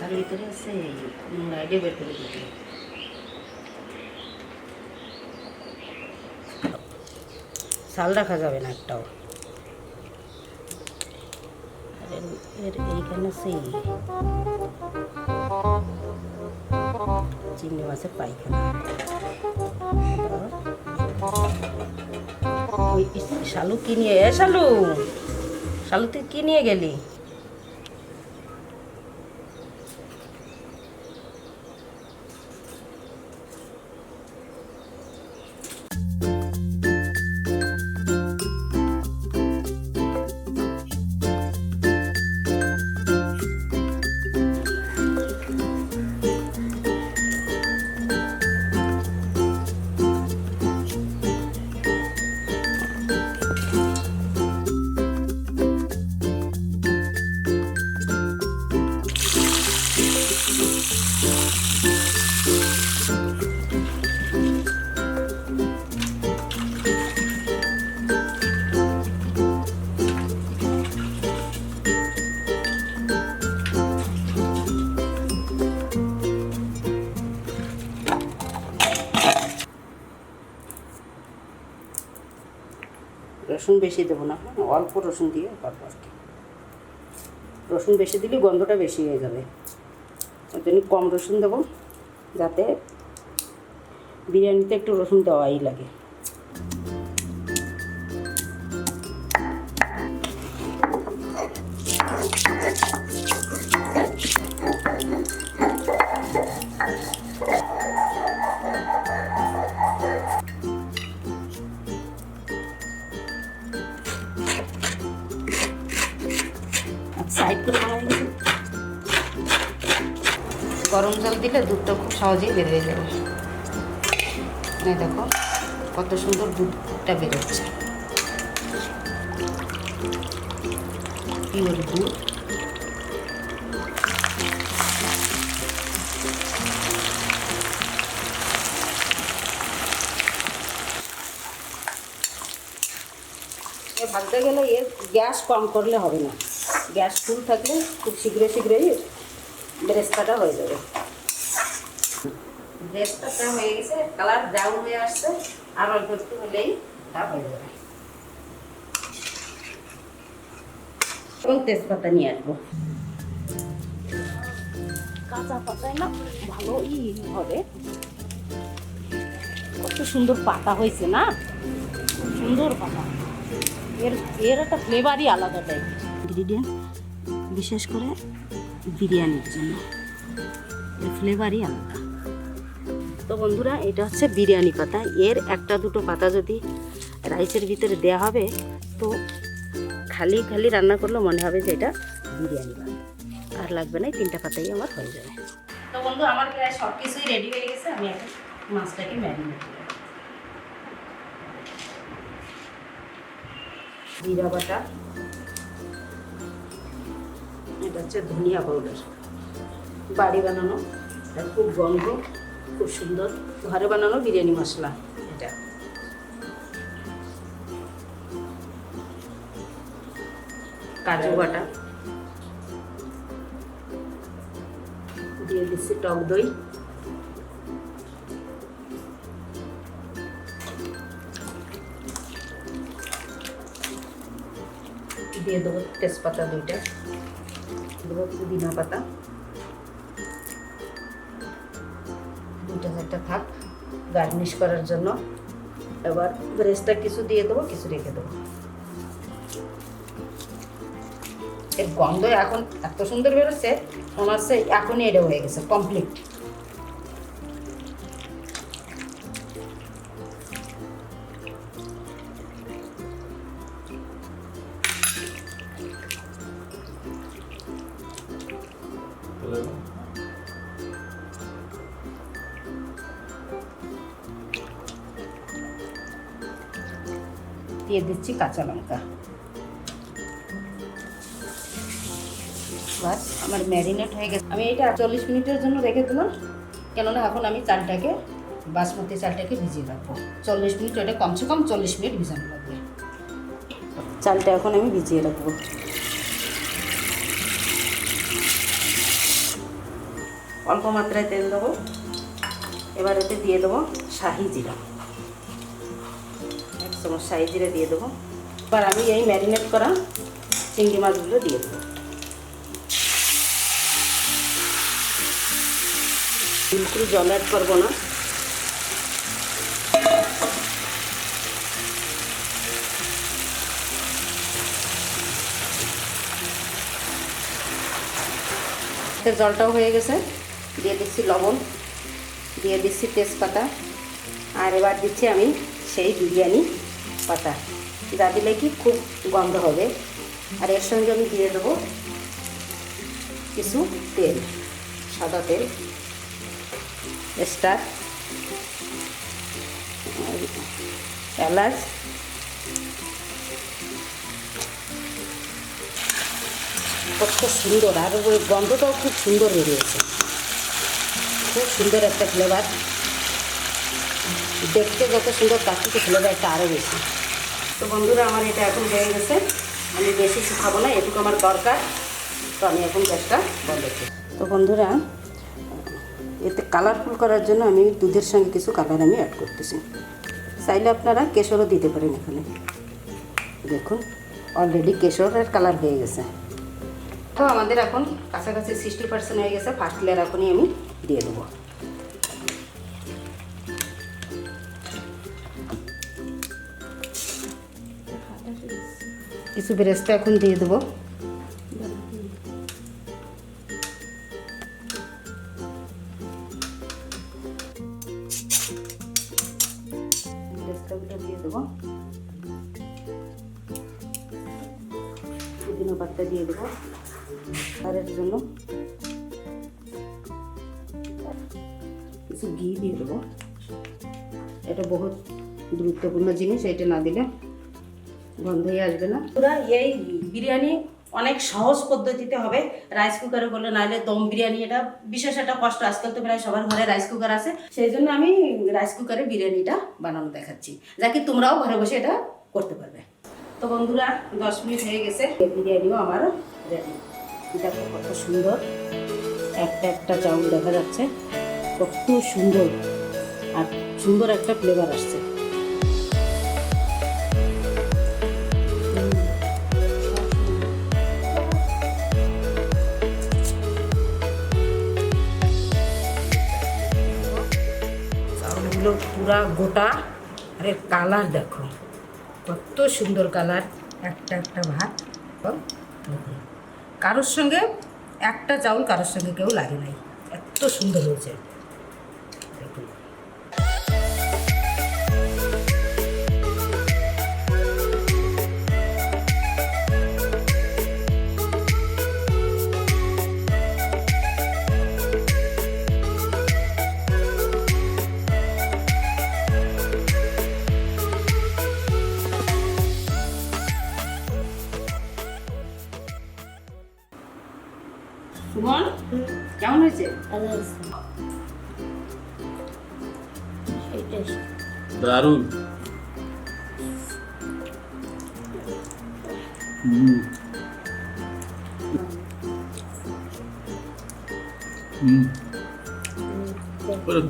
তার ভিতরে আছে নোংরা আইডিয়া বের করে দিতে। ছাল রাখা যাবে না একটাও। এর এইখানে সেই চিংড়ি মাছের পায়খানা। ওই শালু কি নিয়ে শালু শালু তুই কি নিয়ে গেলি? রসুন বেশি দেবো না, অল্প রসুন দিয়ে করবো আর কি। রসুন বেশি দিলে গন্ধটা বেশি হয়ে যাবে, ওই জন্য কম রসুন দেবো, যাতে বিরিয়ানিতে একটু রসুন দেওয়াই লাগে। সাইড করে গরম জল দিলে দুধটা খুব সহজেই বেরিয়ে যাবে। দেখো কত সুন্দর দুধটা বেরোচ্ছে, পিওর দুধ। ভাজতে গেলে এর গ্যাস কম করলে হবে না, গ্যাস ফুল থাকলে খুব শীঘ্রই ব্রেস্তাটা হয়ে যাবে। ব্রেস্তাটা হয়ে গেছে, কালার ব্রাউন হয়ে আসছে, আর অল্প একটু হলেই তা হয়ে যাবে। এবং তেজপাতা নিয়ে আসবো, কাঁচা পাতায় না ভালোই হবে। কত সুন্দর পাতা হয়েছে না, সুন্দর পাতা। এর একটা ফ্লেভারই আলাদা টাইপ ইনগ্রিডিয়েন্ট, বিশেষ করে বিরিয়ানির জন্য এর ফ্লেভারই আলাদা। তো বন্ধুরা, এটা হচ্ছে বিরিয়ানি পাতা। এর একটা দুটো পাতা যদি রাইসের ভিতরে দেওয়া হবে, তো খালি খালি রান্না করলে মনে হবে যে এটা বিরিয়ানি পাতা, আর লাগবে না, 3টা পাতাই আমার হয়ে যাবে। তো বন্ধু, আমার প্রায় সব কিছুই রেডি হয়ে গেছে। আমি এখন মাছটাকে ম্যারিনেট করব। জিরা বাটা, এটা হচ্ছে ধনিয়া পাউডার, বাড়ি বানানো, খুব গন্ধ, খুব সুন্দর, ঘরে বানানো বিরিয়ানি মশলা। এটা কাজু বাটা দিয়ে দিচ্ছি, টক দই, দিয়ে দেবো তেজপাতা 2টা, দেবো পুদিনা পাতা 2টা থাক গার্নিশ করার জন্য। এবার ব্রেস্টটা কিছু দিয়ে দেবো, কিছু রেখে দেবো। এর গন্ধ এখন এত সুন্দর বেরোচ্ছে, মনে হচ্ছে এখনই এটা হয়ে গেছে কমপ্লিট। দিয়ে দিচ্ছি কাঁচা লঙ্কা। বাস আমার ম্যারিনেট হয়ে গেছে। আমি এটা 40 মিনিটের জন্য রেখে দিলাম, কেননা এখন আমি চালটাকে, বাসমতি চালটাকে ভিজিয়ে রাখবো 40 মিনিট। এটা কমসে কম 40 মিনিট ভিজানো লাগবে। চালটা এখন আমি ভিজিয়ে রাখবো। অল্প মাত্রায় তেল দেবো। এবার এতে দিয়ে দেবো শাহি জিরা, 1 চামচ শাহি জিরা দিয়ে দেবো। এবার আমি এই ম্যারিনেট করা চিংড়ি মাছগুলো দিয়ে দেবো। বিলকুল জল অ্যাড করবো না। জলটাও হয়ে গেছে, দিয়ে দিচ্ছি লবণ, দিয়ে দিচ্ছি তেজপাতা, আর এবার দিচ্ছি আমি সেই বিরিয়ানি পাতা, যা দিলে কি খুব গন্ধ হবে। আর এর সঙ্গে আমি দিয়ে দেবো কিছু তেল, সাদা তেল, স্টার, এলাচ, কত সুন্দর, আর ওই গন্ধটাও খুব সুন্দর বেরিয়েছে, খুব সুন্দর একটা ফ্লেভার। দেখতে যত সুন্দর তার থেকে ফ্লেভারটা আরও বেশি। তো বন্ধুরা আমার এটা এখন হয়ে গেছে, আমি বেশি শুকাবো না, এটুকু আমার দরকার। তো আমি এখন গ্যাসটা বন্ধ করি। তো বন্ধুরা এতে কালারফুল করার জন্য আমি দুধের সঙ্গে কিছু কালার আমি অ্যাড করতেছি। চাইলে আপনারা কেশরও দিতে পারেন এখানে। দেখুন অলরেডি কেশরের কালার হয়ে গেছে। তো আমাদের এখন কাছাকাছি 60% হয়ে গেছে। ফার্স্ট লেয়ার এখনই আমি দিয়ে দেবো। কিছু বেরেস্তা এখন দিয়ে দেবো। বেরেস্তাগুলো দিয়ে দেবো। পুদিনা পাতা দিয়ে দেবো কালারের জন্য। কিছু ঘি দিয়ে দেবো। এটা বহুত গুরুত্বপূর্ণ জিনিস, এটা না দিলে গন্ধই আসবে না। পুরা এই বিরিয়ানি অনেক সহজ পদ্ধতিতে হবে, রাইস কুকারে করলে, নাহলে দম বিরিয়ানি এটা বিশেষ একটা কষ্ট। আজকাল তো প্রায় সবার ঘরে রাইস কুকার আছে, সেই জন্য আমি রাইস কুকারে বিরিয়ানিটা বানানো দেখাচ্ছি, যাকে তোমরাও ঘরে বসে এটা করতে পারবে। তো বন্ধুরা 10 মিনিট হয়ে গেছে, বিরিয়ানিও আমার রেডি। দেখো কত সুন্দর, একটা একটা চাউল দেখা যাচ্ছে, কত সুন্দর, আর সুন্দর একটা ফ্লেভার আসছে। চাউলগুলো পুরা গোটা, আরে কালার দেখো কত সুন্দর কালার, একটা একটা ভাত। কারোর সঙ্গে একটা চাউল কারোর সঙ্গে কেউ লাগে নাই, এত সুন্দর হয়েছে দেখুন। সুমন কেমন হয়েছে? দারুণ।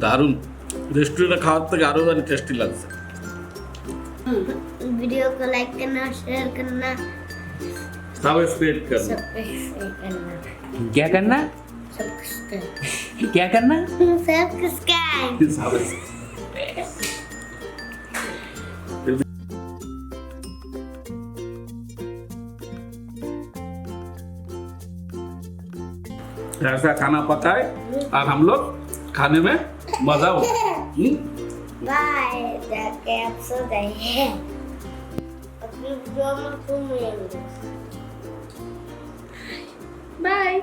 दारुण रेस्टोरेंट खाওয়ার থেকে আরো টেস্टी লাগছে। वीडियो को लाइक करना, शेयर करना, सब्सक्राइब करना। क्या करना? क्या करना? सब्सक्राइब। ऐसा खाना पकाए और हम लोग खाने में मजा हो। बाय, जाके आप सो जाइए। अपनी वीडियो में तुम मिलेंगे। बाय।